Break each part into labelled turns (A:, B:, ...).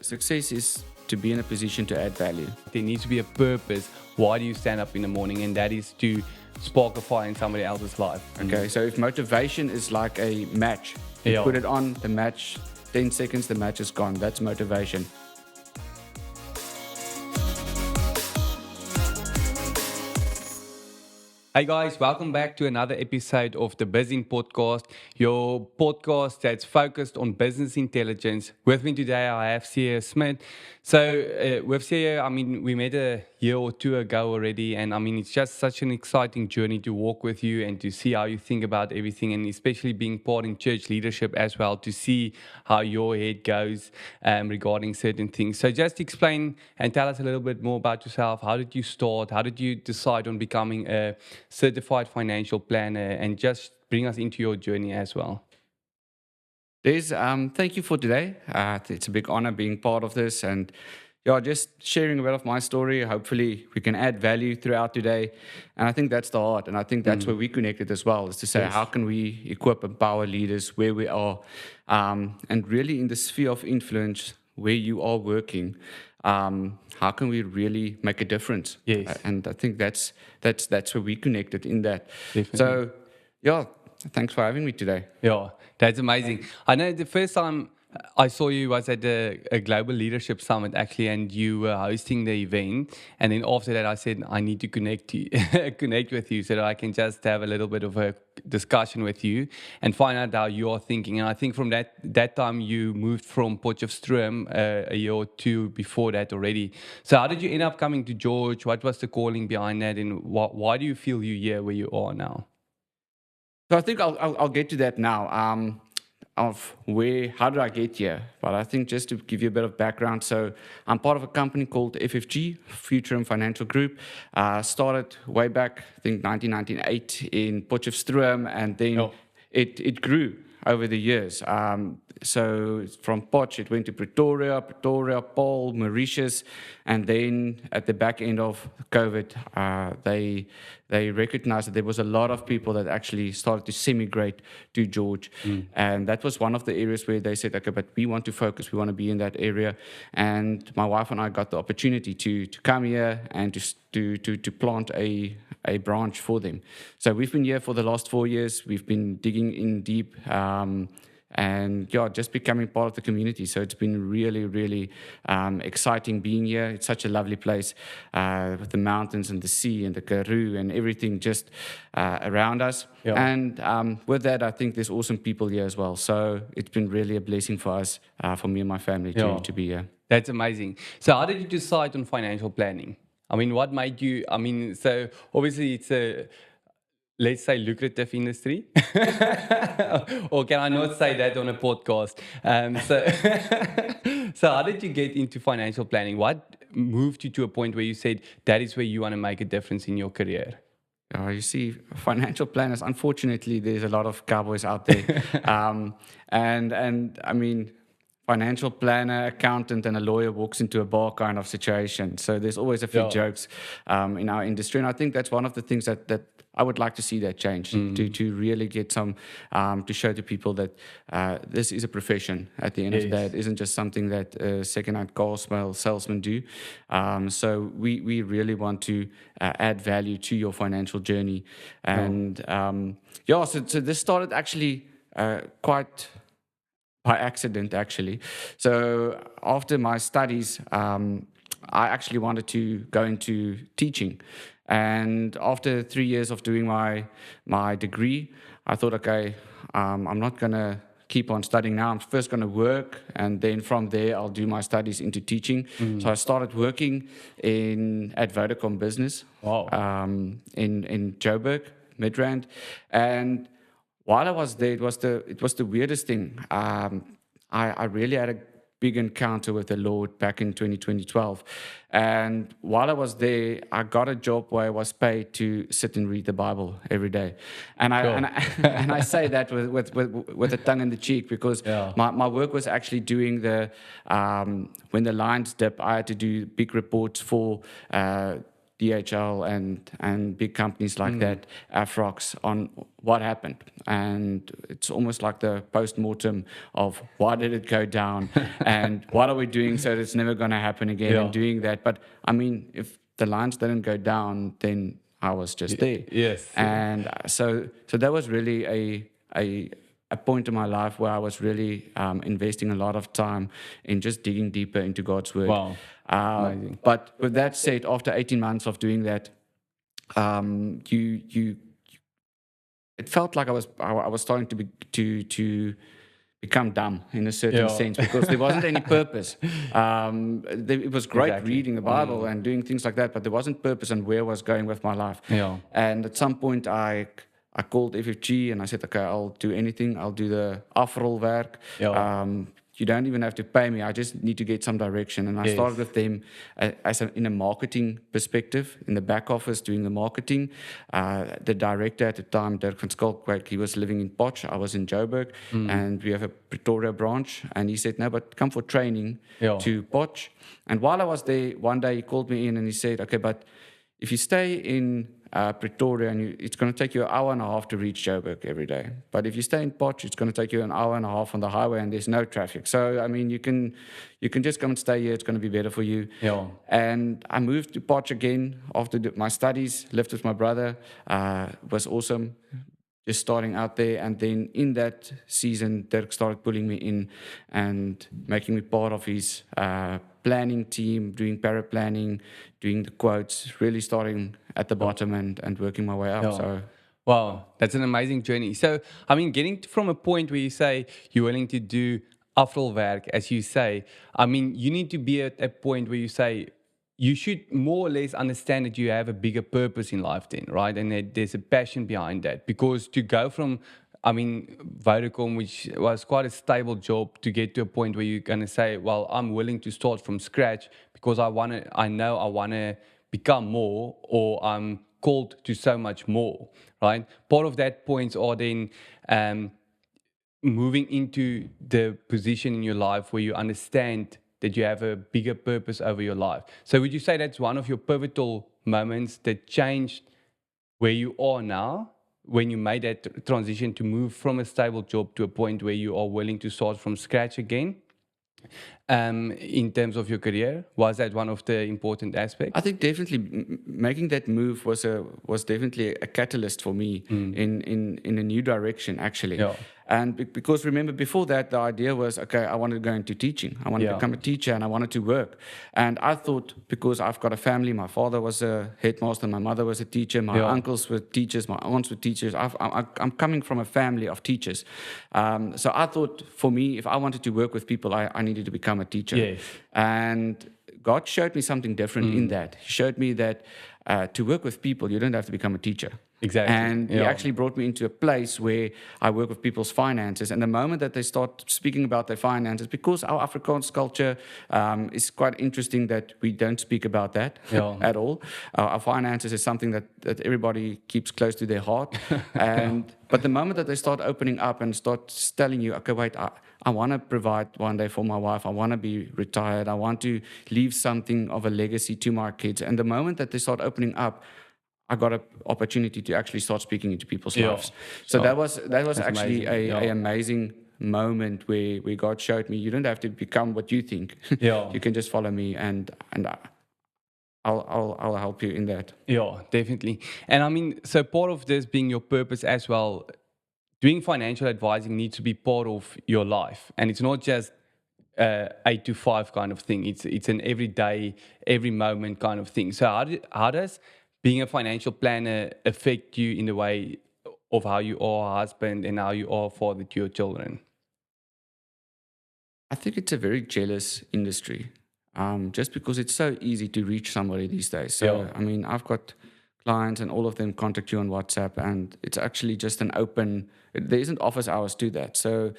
A: Success is to be in a position to add value.
B: There needs to be a purpose. Why do you stand up in the morning? And that is to spark a fire in somebody else's life.
A: Okay, so if motivation is like a match, you put it on, the match, 10 seconds, the match is gone. That's motivation.
B: Hey guys, welcome back to another episode of the Bizzin Podcast, your podcast that's focused on business intelligence. With me today, I have CJ Smit. So with CJ, we met a year or two ago already, and it's just such an exciting journey to walk with you and to see how you think about everything, and especially being part in church leadership as well, to see how your head goes regarding certain things. So just explain and tell us a little bit more about yourself. How did you start? How did you decide on becoming a certified financial planner, and just bring us into your journey as well?
A: Thank you for today. It's a big honor being part of this, and just sharing a bit of my story. Hopefully we can add value throughout today. And I think that's the heart. And I think that's where we connected as well, is to say, how can we equip, empower leaders where we are? And really in the sphere of influence where you are working, how can we really make a difference?
B: Yes.
A: And I think that's where we connected in that.
B: Definitely.
A: So, thanks for having me today.
B: Yeah, that's amazing. I know the first time I saw you was at a global leadership summit actually, and you were hosting the event. And then after that, I said I need to connect with you so that I can just have a little bit of a discussion with you and find out how you are thinking. And I think from that time you moved from Potchefstroom a year or two before that already. So how did you end up coming to George? What was the calling behind that, and why do you feel you're here where you are now?
A: So I think I'll get to that now. How did I get here? But I think just to give you a bit of background, so I'm part of a company called FFG, Future and Financial Group. Started way back, I think 1998 in Potchefstroom, and then it grew over the years. So from Potch, it went to Pretoria, Paarl, Mauritius, and then at the back end of COVID, they recognized that there was a lot of people that actually started to semi-migrate to George. And that was one of the areas where they said, okay, but we want to focus, we want to be in that area. And my wife and I got the opportunity to come here and to plant a branch for them. So we've been here for the last 4 years. We've been digging in deep, and just becoming part of the community. So it's been really, really exciting being here. It's such a lovely place with the mountains and the sea and the Karoo and everything just around us. And with that, I think there's awesome people here as well. So it's been really a blessing for us, for me and my family to be here.
B: That's amazing. So how did you decide on financial planning? What made you, so obviously it's a, let's say, lucrative industry. Or can I not say that on a podcast? So how did you get into financial planning? What moved you to a point where you said that is where you want to make a difference in your career?
A: You see, financial planners, unfortunately, there's a lot of cowboys out there. Financial planner, accountant, and a lawyer walks into a bar kind of situation. So there's always a few jokes in our industry. And I think that's one of the things that I would like to see that change, to really get some, to show to people that this is a profession at the end of the day. It isn't just something that second-hand car salesmen do. So we really want to add value to your financial journey. And so this started actually quite by accident, actually. So after my studies, I actually wanted to go into teaching. And after 3 years of doing my degree, I thought, okay, I'm not going to keep on studying now. I'm first going to work, and then from there, I'll do my studies into teaching. So I started working at Vodacom Business in Joburg, Midrand. And while I was there, it was the weirdest thing. I really had a big encounter with the Lord back in 2012. And while I was there, I got a job where I was paid to sit and read the Bible every day. And I say that with a tongue in the cheek, because my work was actually doing when the lines dip, I had to do big reports for DHL and big companies like that, Afrox, on what happened. And it's almost like the post-mortem of why did it go down and what are we doing so that it's never going to happen again and doing that. But I mean, if the lines didn't go down, then I was just there.
B: Yes.
A: And so that was really a point in my life where I was really investing a lot of time in just digging deeper into God's word.
B: Wow. Amazing.
A: But with that said, after 18 months of doing that, it felt like I was starting to become dumb in a certain sense, because there wasn't any purpose. It was great reading the Bible and doing things like that, but there wasn't purpose on where I was going with my life.
B: Yeah.
A: And at some point, I called FFG and I said, okay, I'll do anything. I'll do the afrolwerk.
B: Yeah.
A: You don't even have to pay me. I just need to get some direction. And I started with them in a marketing perspective, in the back office, doing the marketing. The director at the time, Dirk van Skalkwyk, he was living in Potch. I was in Joburg, and we have a Pretoria branch. And he said, no, but come for training to Potch. And while I was there, one day he called me in and he said, okay, but if you stay in Pretoria, and it's going to take you an hour and a half to reach Joburg every day. But if you stay in Potch, it's going to take you an hour and a half on the highway, and there's no traffic. So I mean, you can just come and stay here. It's going to be better for you.
B: Yeah.
A: And I moved to Potch again after my studies. Lived with my brother. Was awesome. Just starting out there, and then in that season, Dirk started pulling me in and making me part of his planning team, doing paraplanning, doing the quotes, really starting at the bottom and working my way up.
B: Yeah.
A: So,
B: wow, that's an amazing journey. So, I mean, getting from a point where you say you're willing to do afrolwerk, as you say, I mean, you need to be at a point where you say, you should more or less understand that you have a bigger purpose in life then, right? And that there's a passion behind that. Because to go from, I mean, Vodacom, which was quite a stable job, to get to a point where you're going to say, well, I'm willing to start from scratch because I know I want to become more, or I'm called to so much more, right? Part of that points are then moving into the position in your life where you understand that you have a bigger purpose over your life. So would you say that's one of your pivotal moments that changed where you are now, when you made that transition to move from a stable job to a point where you are willing to start from scratch again? In terms of your career, was that one of the important aspects?
A: I think definitely making that move was definitely a catalyst for me in a new direction, actually.
B: Yeah.
A: And because remember, before that, the idea was, okay, I wanted to go into teaching. I wanted to become a teacher, and I wanted to work. And I thought, because I've got a family, my father was a headmaster, my mother was a teacher, my uncles were teachers, my aunts were teachers. I'm coming from a family of teachers. So I thought, for me, if I wanted to work with people, I needed to become a teacher.
B: Yes.
A: And God showed me something different in that. He showed me that to work with people, you don't have to become a teacher.
B: Exactly.
A: And he actually brought me into a place where I work with people's finances. And the moment that they start speaking about their finances, because our Afrikaans culture is quite interesting that we don't speak about that at all. Our finances is something that everybody keeps close to their heart. But the moment that they start opening up and start telling you, okay, wait, I want to provide one day for my wife. I want to be retired. I want to leave something of a legacy to my kids. And the moment that they start opening up, I got an opportunity to actually start speaking into people's lives. So that was actually an amazing moment where God showed me, you don't have to become what you think. You can just follow me, and I'll help you in that.
B: Yeah, definitely. And I mean, so part of this being your purpose as well, doing financial advising needs to be part of your life, and it's not just 8 to 5 kind of thing. It's an everyday, every moment kind of thing. So how does being a financial planner affect you in the way of how you are a husband and how you are a father to your children?
A: I think it's a very jealous industry, just because it's so easy to reach somebody these days. So, I mean, I've got clients and all of them contact you on WhatsApp, and it's actually just an open, there isn't office hours to that. So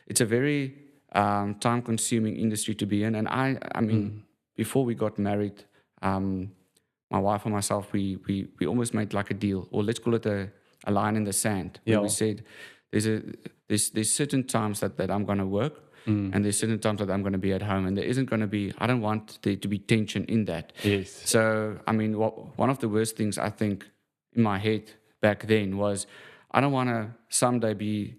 A: it's a very time-consuming industry to be in. And I mean, before we got married, my wife and myself, we almost made like a deal, or let's call it a line in the sand. Where we said, there's certain times that I'm going to work, and there's certain times that I'm going to be at home, and there isn't going to be. I don't want there to be tension in that.
B: Yes.
A: So I mean, one of the worst things I think in my head back then was, I don't want to someday be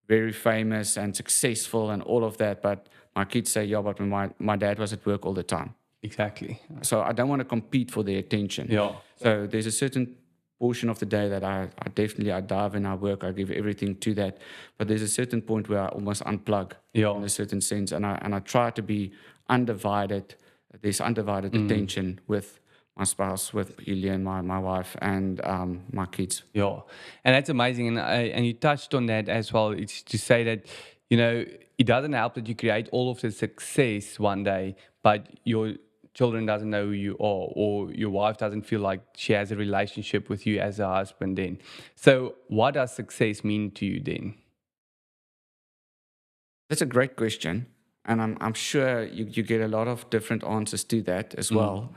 A: very famous and successful and all of that, but my kids say, yeah, but my dad was at work all the time.
B: Exactly.
A: So I don't want to compete for their attention.
B: Yeah.
A: So there's a certain portion of the day that I definitely I dive in, I work, I give everything to that. But there's a certain point where I almost unplug in a certain sense, and I try to be undivided. There's undivided attention with my spouse, with Elian, my wife, and my kids.
B: Yeah, and that's amazing. And you touched on that as well. It's to say that, it doesn't help that you create all of the success one day, but your children doesn't know who you are, or your wife doesn't feel like she has a relationship with you as a husband then. So what does success mean to you then?
A: That's a great question. And I'm sure you get a lot of different answers to that as well.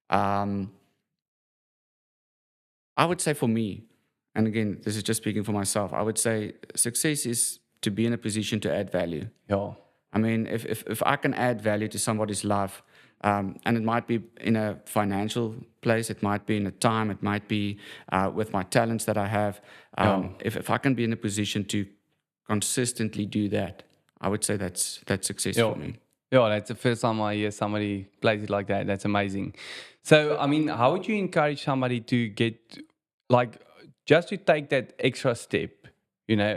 A: I would say for me, and again, this is just speaking for myself, I would say success is to be in a position to add value.
B: Yeah.
A: I mean, if I can add value to somebody's life, and it might be in a financial place, it might be in a time, it might be with my talents that I have. If I can be in a position to consistently do that, I would say that's success for me.
B: Yeah, that's the first time I hear somebody plays it like that. That's amazing. So, I mean, how would you encourage somebody to get, just to take that extra step,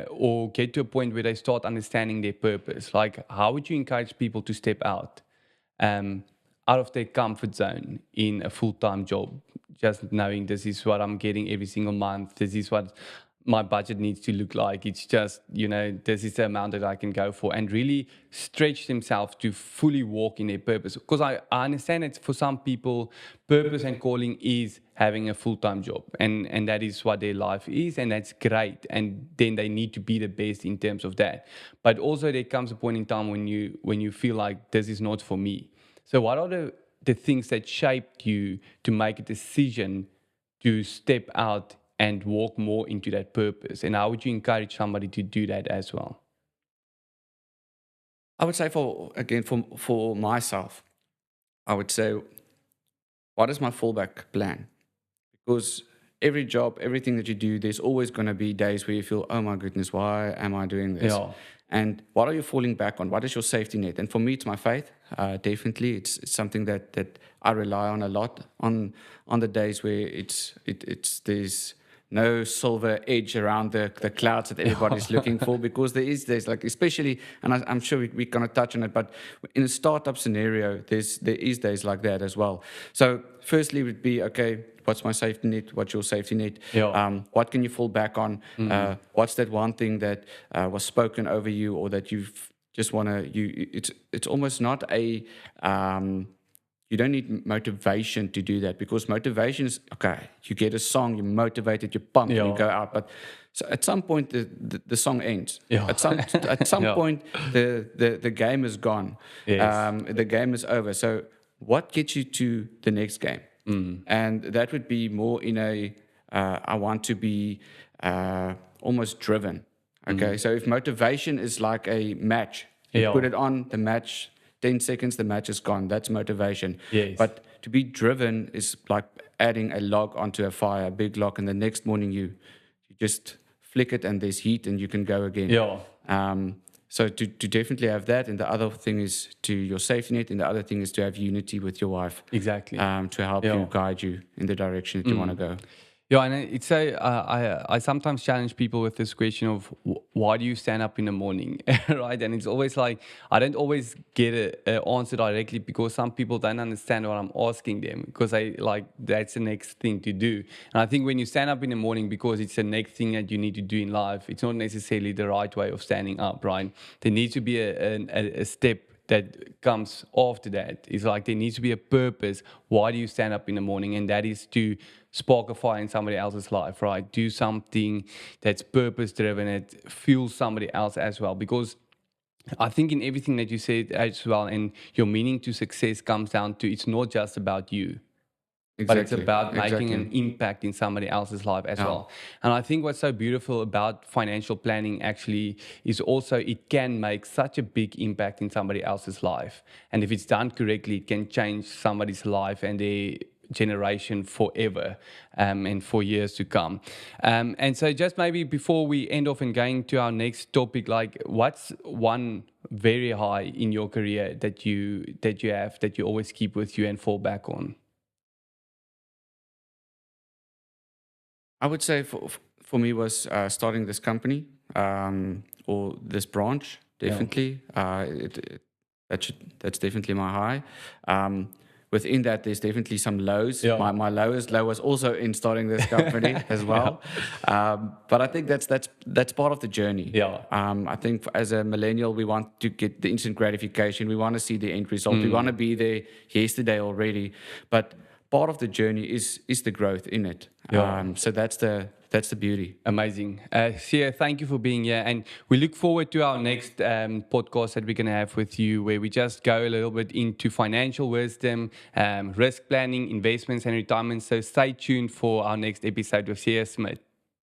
B: or get to a point where they start understanding their purpose? Like, how would you encourage people to step out of their comfort zone in a full-time job, just knowing this is what I'm getting every single month, this is what my budget needs to look like, it's just, this is the amount that I can go for, and really stretch themselves to fully walk in their purpose? Because I understand that for some people, purpose and calling is having a full-time job, and that is what their life is, and that's great, and then they need to be the best in terms of that. But also there comes a point in time when you feel like this is not for me. So what are the things that shaped you to make a decision to step out and walk more into that purpose? And how would you encourage somebody to do that as well?
A: I would say for myself, I would say, what is my fallback plan? Because every job, everything that you do, there's always going to be days where you feel, oh my goodness, why am I doing this? Yeah. And what are you falling back on? What is your safety net? And for me, it's my faith. Definitely, it's something that I rely on a lot on the days where there's no silver edge around the clouds that everybody's looking for, because there's like, especially, and I'm sure we're going to touch on it, but in a startup scenario, there is days like that as well. So firstly, it would be, okay, what's my safety net? What's your safety net? Yeah. What can you fall back on? What's that one thing that was spoken over you, or that you've just want to, it's almost not a, you don't need motivation to do that, because motivation is, okay, you get a song, you're motivated, you're pumped, and you go out. But so at some point, the song ends. Yeah. At some point, the game is gone. Yes. The game is over. So what gets you to the next game? And that would be more in a, I want to be almost driven. Okay, so if motivation is like a match, you put it on, the match, 10 seconds, the match is gone. That's motivation. Yes. But to be driven is like adding a log onto a fire, a big log, and the next morning you just flick it and there's heat and you can go again. Yeah. So to definitely have that. And the other thing is to your safety net, and the other thing is to have unity with your wife. Exactly. To help you, guide you in the direction that you want to go.
B: Yeah, and it's I sometimes challenge people with this question of why do you stand up in the morning, right? And it's always like, I don't always get an answer directly, because some people don't understand what I'm asking them, because that's the next thing to do. And I think when you stand up in the morning because it's the next thing that you need to do in life, it's not necessarily the right way of standing up, right? There needs to be a step that comes after that. It's like there needs to be a purpose. Why do you stand up in the morning? And that is to spark a fire in somebody else's life, right? Do something that's purpose-driven, it fuels somebody else as well. Because I think in everything that you said as well, and your meaning to success comes down to, it's not just about you. but it's about making an impact in somebody else's life as well. And I think what's so beautiful about financial planning actually is also it can make such a big impact in somebody else's life. And if it's done correctly, it can change somebody's life and their generation forever, and for years to come. And so just maybe before we end off and going to our next topic, like what's one very high in your career that you have that you always keep with you and fall back on?
A: I would say for me was starting this company or this branch, definitely. That's definitely my high. Within that, there's definitely some lows. My lowest low was also in starting this company as well. But I think that's part of the journey. I think as a millennial, we want to get the instant gratification. We want to see the end result. We want to be there yesterday already. But part of the journey is the growth in it. So that's the beauty.
B: Amazing. Sia, thank you for being here. And we look forward to our next podcast that we're going to have with you, where we just go a little bit into financial wisdom, risk planning, investments, and retirement. So stay tuned for our next episode with CJ Smit.